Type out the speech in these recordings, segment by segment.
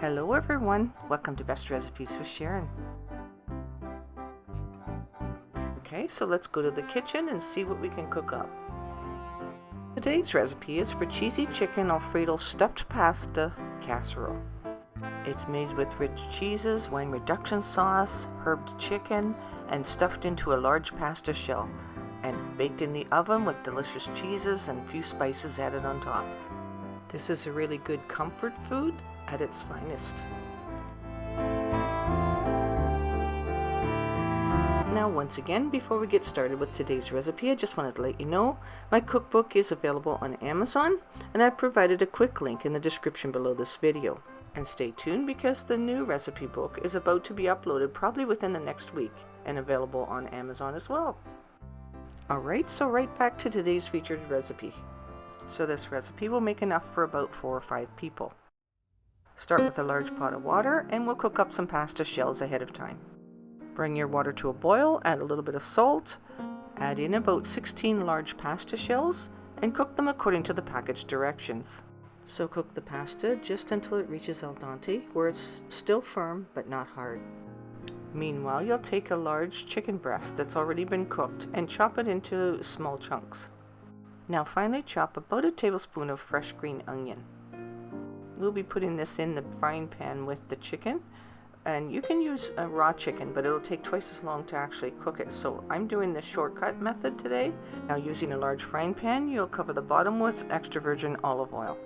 Hello everyone, welcome to Best Recipes with Sharon. Okay, so let's go to the kitchen and see what we can cook up. Today's recipe is for cheesy chicken Alfredo stuffed pasta casserole. It's made with rich cheeses, wine reduction sauce, herbed chicken, and stuffed into a large pasta shell, and baked in the oven with delicious cheeses and a few spices added on top. This is a really good comfort food at its finest. Now once again, before we get started with today's recipe, I just wanted to let you know my cookbook is available on Amazon, and I've provided a quick link in the description below this video. And stay tuned because the new recipe book is about to be uploaded probably within the next week and available on Amazon as well. Alright, so right back to today's featured recipe. So this recipe will make enough for about 4 or 5 people. Start with a large pot of water and we'll cook up some pasta shells ahead of time. Bring your water to a boil, add a little bit of salt, add in about 16 large pasta shells, and cook them according to the package directions. So cook the pasta just until it reaches al dente, where it's still firm but not hard. Meanwhile, you'll take a large chicken breast that's already been cooked and chop it into small chunks. Now finally chop about a tablespoon of fresh green onion. We'll be putting this in the frying pan with the chicken, and you can use a raw chicken, but it'll take twice as long to actually cook it. So I'm doing the shortcut method today. Now using a large frying pan, you'll cover the bottom with extra virgin olive oil.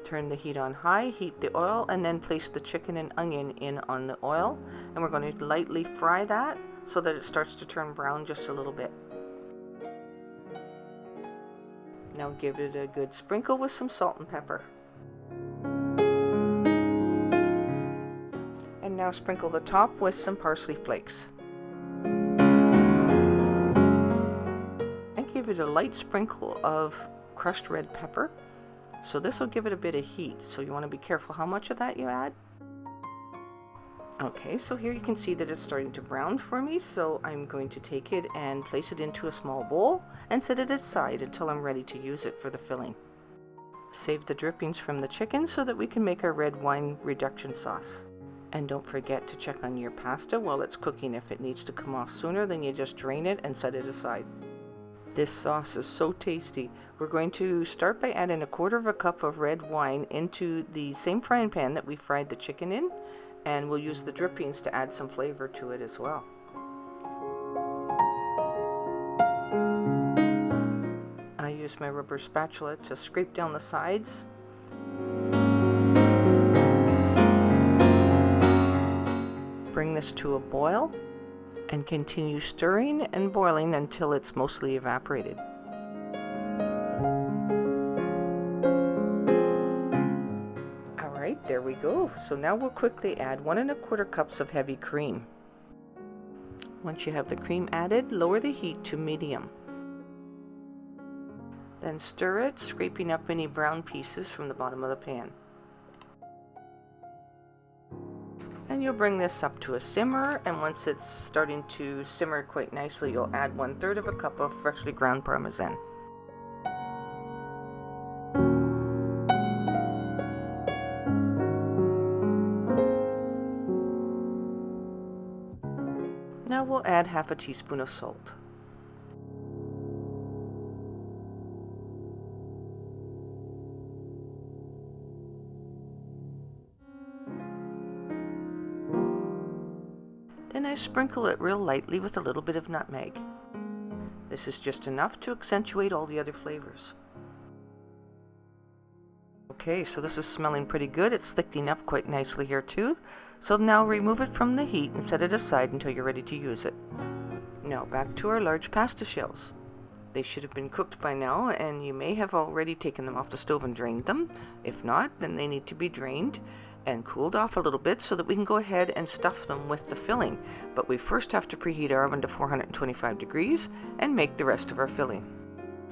Turn the heat on high, heat the oil, and then place the chicken and onion in on the oil. And we're going to lightly fry that so that it starts to turn brown just a little bit. Now give it a good sprinkle with some salt and pepper. And now sprinkle the top with some parsley flakes. And give it a light sprinkle of crushed red pepper. So this will give it a bit of heat, so you want to be careful how much of that you add. Okay, so here you can see that it's starting to brown for me, so I'm going to take it and place it into a small bowl and set it aside until I'm ready to use it for the filling. Save the drippings from the chicken so that we can make our red wine reduction sauce. And don't forget to check on your pasta while it's cooking. If it needs to come off sooner, then you just drain it and set it aside. This sauce is so tasty. We're going to start by adding 1/4 cup of red wine into the same frying pan that we fried the chicken in, and we'll use the drippings to add some flavor to it as well. I use my rubber spatula to scrape down the sides. Bring this to a boil and continue stirring and boiling until it's mostly evaporated. Alright, there we go. So now we'll quickly add 1 1/4 cups of heavy cream. Once you have the cream added, lower the heat to medium. Then stir it, scraping up any brown pieces from the bottom of the pan. And you'll bring this up to a simmer, and once it's starting to simmer quite nicely, you'll add 1/3 cup of freshly ground Parmesan. Now we'll add 1/2 teaspoon of salt. Then I sprinkle it real lightly with a little bit of nutmeg. This is just enough to accentuate all the other flavors. Okay, so this is smelling pretty good. It's thickening up quite nicely here too. So now remove it from the heat and set it aside until you're ready to use it. Now back to our large pasta shells. They should have been cooked by now, and you may have already taken them off the stove and drained them. If not, then they need to be drained and cooled off a little bit so that we can go ahead and stuff them with the filling. But we first have to preheat our oven to 425 degrees and make the rest of our filling.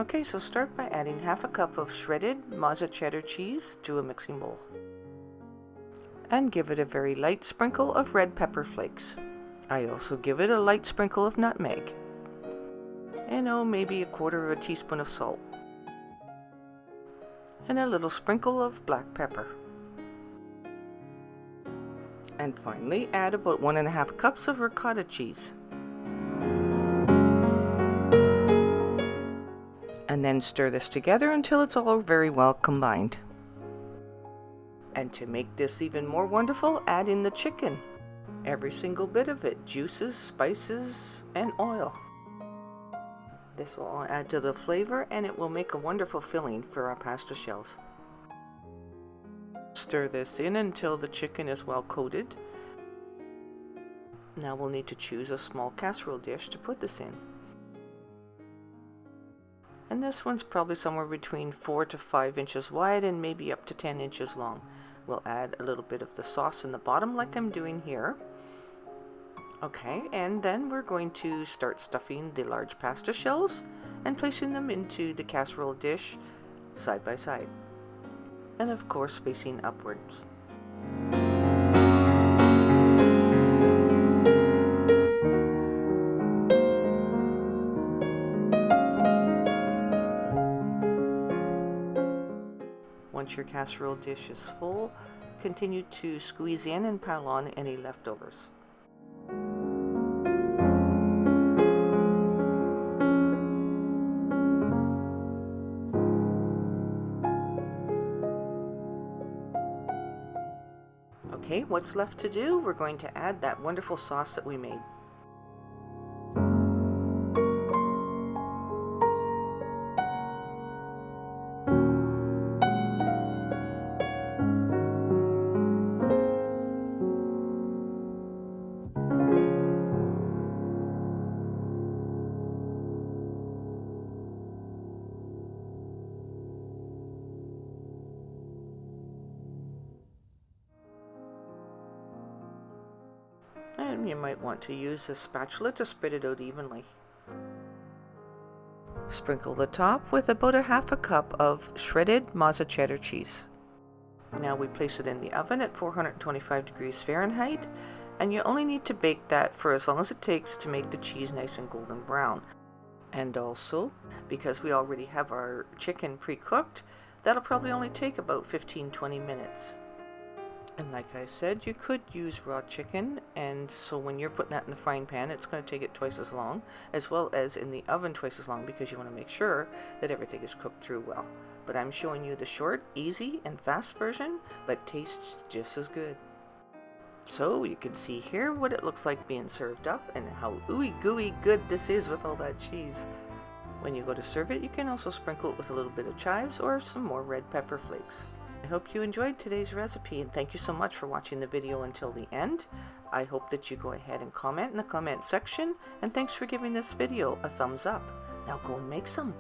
Okay, so start by adding 1/2 cup of shredded mozzarella cheddar cheese to a mixing bowl. And give it a very light sprinkle of red pepper flakes. I also give it a light sprinkle of nutmeg. And maybe 1/4 teaspoon of salt. And a little sprinkle of black pepper. And finally, add about 1.5 cups of ricotta cheese. And then stir this together until it's all very well combined. And to make this even more wonderful, add in the chicken. Every single bit of it, juices, spices, and oil. This will all add to the flavor and it will make a wonderful filling for our pasta shells. Stir this in until the chicken is well coated. Now we'll need to choose a small casserole dish to put this in. And this one's probably somewhere between 4 to 5 inches wide and maybe up to 10 inches long. We'll add a little bit of the sauce in the bottom like I'm doing here. Okay, and then we're going to start stuffing the large pasta shells and placing them into the casserole dish side by side. And of course facing upwards. Once your casserole dish is full, continue to squeeze in and pile on any leftovers. Okay, what's left to do? We're going to add that wonderful sauce that we made. And you might want to use a spatula to spread it out evenly. Sprinkle the top with about 1/2 cup of shredded Mozza cheddar cheese. Now we place it in the oven at 425 degrees Fahrenheit, and you only need to bake that for as long as it takes to make the cheese nice and golden brown. And also, because we already have our chicken pre-cooked, that'll probably only take about 15-20 minutes. And like I said, you could use raw chicken, and so when you're putting that in the frying pan, it's going to take it twice as long, as well as in the oven twice as long, because you want to make sure that everything is cooked through well. But I'm showing you the short, easy, and fast version, but tastes just as good. So you can see here what it looks like being served up, and how ooey gooey good this is with all that cheese. When you go to serve it, you can also sprinkle it with a little bit of chives or some more red pepper flakes. I hope you enjoyed today's recipe, and thank you so much for watching the video until the end. I hope that you go ahead and comment in the comment section, and thanks for giving this video a thumbs up. Now go and make some.